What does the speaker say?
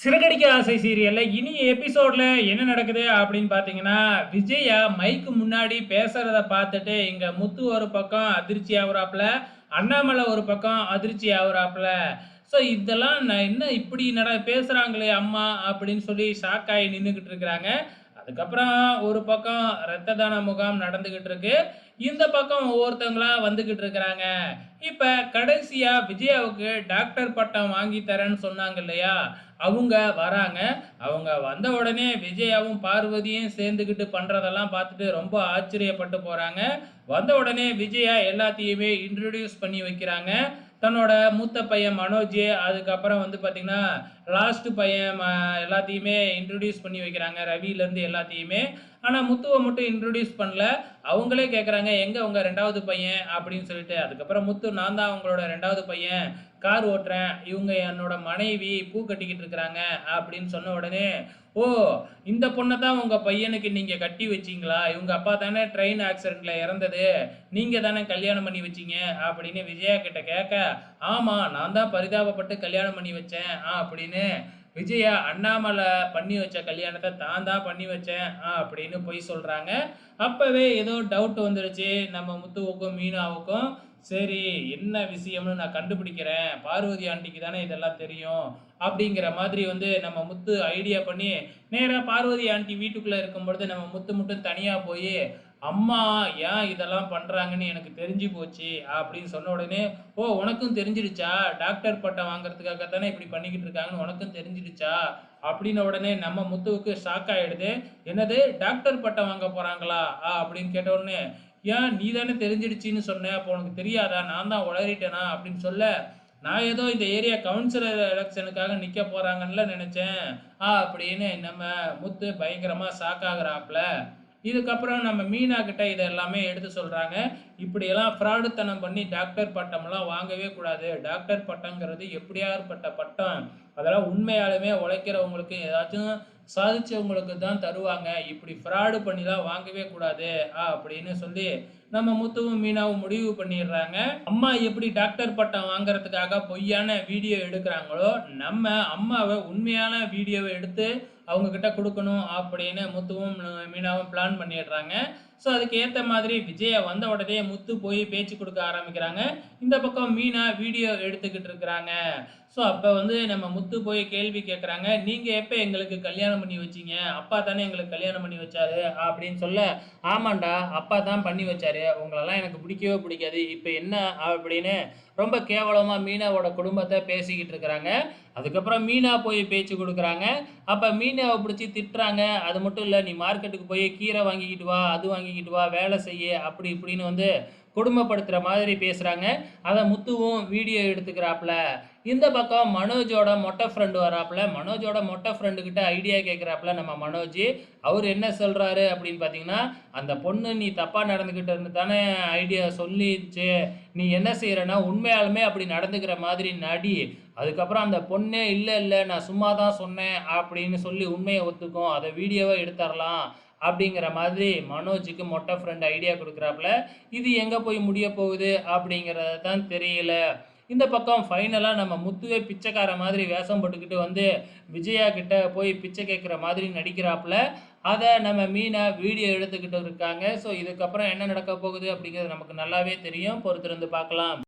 சிறகடிக்க ஆசை சீரியல்ல இனி எபிசோட்ல என்ன நடக்குது அப்படின்னு பார்த்தீங்கன்னா, விஜயா மைக்கு முன்னாடி பேசுறத பார்த்துட்டு இங்க முத்து ஒரு பக்கம் அதிர்ச்சி ஆகுறாப்ல, அண்ணாமலை ஒரு பக்கம் அதிர்ச்சி ஆகுறாப்ல. ஸோ இதெல்லாம் நான் என்ன இப்படி பேசுறாங்களே அம்மா அப்படின்னு சொல்லி ஷாக் ஆகி நின்னுகிட்டு இருக்கிறாங்க. அதுக்கப்புறம் ஒரு பக்கம் இரத்த தான முகாம் நடந்துகிட்டு இருக்கு. இந்த பக்கம் ஒவ்வொருத்தவங்களா வந்துகிட்டு இருக்கிறாங்க. இப்ப கடைசியா விஜயாவுக்கு டாக்டர் பட்டம் வாங்கி தரேன்னு சொன்னாங்க இல்லையா? அவங்க வராங்க. அவங்க வந்த உடனே விஜயாவும், பார்வதியும் சேர்ந்துகிட்டு பண்றதெல்லாம் பார்த்துட்டு ரொம்ப ஆச்சரியப்பட்டு போறாங்க. வந்த உடனே விஜயா எல்லாத்தையுமே இன்ட்ரோடியூஸ் பண்ணி வைக்கிறாங்க. தன்னோட மூத்த பையன் மனோஜ், அதுக்கப்புறம் வந்து பார்த்தீங்கன்னா, லாஸ்ட் பையன் எல்லாத்தையுமே இன்ட்ரோடியூஸ் பண்ணி வைக்கிறாங்க. ரவியிலேருந்து எல்லாத்தையுமே. ஆனா முத்துவ மட்டும் இன்ட்ரோடியூஸ் பண்ணல. அவங்களே கேட்குறாங்க, "எங்க உங்க 2வது பையன்?" அப்படின்னு சொல்லிட்டு. அதுக்கப்புறம் முத்து, "நான் தான் அவங்களோட 2வது பையன். கார் ஓட்டுறேன். இவங்க என்னோட மனைவி. பூ கட்டிக்கிட்டு இருக்கிறாங்க." அப்படின்னு சொன்ன உடனே, "ஓ! இந்த பொண்ண தான் உங்க பையனுக்கு நீங்க கட்டி வச்சீங்களா? இவங்க அப்பா தானே ட்ரெயின் ஆக்சிடென்ட்ல இறந்தது. நீங்க தானே கல்யாணம் பண்ணி வச்சீங்க." அப்படின்னு விஜயா கிட்ட கேட்க, "ஆமா, நான் தான் பரிதாபப்பட்டு கல்யாணம் பண்ணி வச்சேன்." அப்படின்னு விஜயா அண்ணாமலை பண்ணி வச்ச கல்யாணத்த தான் தான் பண்ணி வச்சேன் அப்படின்னு பொய் சொல்றாங்க. அப்பவே ஏதோ டவுட் வந்துருச்சு நம்ம முத்துவுக்கும், மீனாவுக்கும். சரி, என்ன விஷயம்னு நான் கண்டுபிடிக்கிறேன். பார்வதி ஆண்டிக்கு தானே இதெல்லாம் தெரியும். அப்படிங்கிற மாதிரி வந்து நம்ம முத்து ஐடியா பண்ணி, நேரா பார்வதி ஆண்டி வீட்டுக்குள்ள இருக்கும்பொழுது நம்ம முத்து மட்டும் தனியா போயி, "அம்மா ஏன் இதெல்லாம் பண்றாங்கன்னு எனக்கு தெரிஞ்சு போச்சு." அப்படின்னு சொன்ன உடனே, "ஓ! உனக்கும் தெரிஞ்சிடுச்சா? டாக்டர் பட்டம் வாங்குறதுக்காக தானே இப்படி பண்ணிக்கிட்டு இருக்காங்கன்னு உனக்கும் தெரிஞ்சிடுச்சா?" அப்படின்ன உடனே நம்ம முத்துவுக்கு ஷாக் ஆயிடுது. "என்னது டாக்டர் பட்டம் வாங்க போறாங்களா?" அப்படின்னு கேட்ட உடனே, "ஏன் நீ தானே தெரிஞ்சிடுச்சுன்னு சொன்ன. அப்போ உனக்கு தெரியாதா? நான் தான் உளறிட்டேனா?" அப்படின்னு சொல்ல, "நான் ஏதோ இந்த ஏரியா கவுன்சிலர் எலக்ஷனுக்காக நிக்க போறாங்கன்னுல நெனச்சேன்." அப்படின்னு நம்ம முத்து பயங்கரமா ஷாக் ஆகுறாப்ல. இதுக்கப்புறம் நம்ம மீனா கிட்ட இத எல்லாமே எடுத்து சொல்றாங்க. "இப்படியெல்லாம் ஃப்ராடுத்தனம் பண்ணி டாக்டர் பட்டம்லாம் வாங்கவே கூடாது. டாக்டர் பட்டம்ங்கிறது எப்படியாற்பட்ட பட்டம். அதெல்லாம் உண்மையாலுமே உழைக்கிறவங்களுக்கு, ஏதாச்சும் சாதிச்சவங்களுக்கு தான் தருவாங்க. இப்படி ஃப்ராடு பண்ணிலாம் வாங்கவே கூடாது." அப்படின்னு சொல்லி நம்ம முத்துவும், மீனாவும் முடிவு பண்ணிடுறாங்க. அம்மா எப்படி டாக்டர் பட்டம் வாங்குறதுக்காக பொய்யான வீடியோ எடுக்குறாங்களோ, நம்ம அம்மாவ உண்மையான வீடியோவ எடுத்து அவங்க கிட்ட குடுக்கணும் அப்படின்னு முத்துவும், மீனாவும் பிளான் பண்ணிடுறாங்க. ஸோ அதுக்கு ஏத்த மாதிரி விஜயா வந்த உடனே முத்து போய் பேச்சு குடுக்க ஆரம்பிக்கிறாங்க. இந்த பக்கம் மீனா வீடியோ எடுத்துக்கிட்டு இருக்கிறாங்க. ஸோ அப்ப வந்து நம்ம முத்து போய் கேள்வி கேட்குறாங்க. "நீங்க எப்ப எங்களுக்கு கல்யாணம் பண்ணி வச்சீங்க? அப்பா தானே எங்களுக்கு கல்யாணம் பண்ணி வச்சாரு." அப்படின்னு சொல்ல, "ஆமான்டா, அப்பா தான் பண்ணி வச்சாரு. உங்களெல்லாம் எனக்கு பிடிக்கவே பிடிக்காது. இப்ப என்ன?" அப்படின்னு ரொம்ப கேவலமா மீனாவோட குடும்பத்த பேசிக்கிட்டு இருக்கிறாங்க. அதுக்கப்புறம் மீனா போய் பேச்சு குடுக்குறாங்க. அப்ப மீனாவ புடிச்சு திட்டுறாங்க. அது மட்டும் இல்ல, "நீ மார்க்கெட்டுக்கு போய் கீரை வாங்கிக்கிட்டு வா, அது வாங்கிக்கிட்டு வா, வேலை செய்யு." அப்படி இப்படின்னு வந்து கொடுமைப்படுத்துற மாதிரி பேசுறாங்க. அத முத்துவும் வீடியோ எடுத்துக்கிறாப்ல. இந்த பக்கம் மனோஜோட மொட்டை ஃப்ரெண்ட் வராப்ல. மனோஜோட மொட்டை ஃப்ரெண்டு கிட்ட ஐடியா கேட்கிறாப்ல நம்ம மனோஜ். அவரு என்ன சொல்றாரு அப்படின்னு பார்த்தீங்கன்னா, "அந்த பொண்ணு நீ தப்பா நடந்துக்கிட்டன்னு தானே ஐடியா சொல்லிச்சு. நீ என்ன செய்றன்னா, உண்மையாலுமே அப்படி நடந்துக்கிற மாதிரி நடி. அதுக்கப்புறம் அந்த பொண்ணே இல்ல, இல்ல நான் சும்மா தான் சொன்னேன் அப்படின்னு சொல்லி உண்மைய ஒத்துக்கும். அத வீடியோவா எடுத்தரலாம்." அப்படிங்கிற மாதிரி மனோஜுக்கு மொட்டை ஃப்ரெண்ட் ஐடியா குடுக்குறாப்ல. இது எங்க போய் முடிய போகுது அப்படிங்கிறது தான் தெரியல. இந்த பக்கம் ஃபைனலா நம்ம முத்துவே பிச்சைக்காரன் மாதிரி வேஷம் போட்டுக்கிட்டு வந்து விஜயா கிட்ட போய் பிச்சை கேட்குற மாதிரி நடிக்கிறாப்ல. அத நம்ம மீனா வீடியோ எடுத்துக்கிட்டு இருக்காங்க. ஸோ இதுக்கப்புறம் என்ன நடக்க போகுது அப்படிங்கிறது நமக்கு நல்லாவே தெரியும். பொறுத்திருந்து பார்க்கலாம்.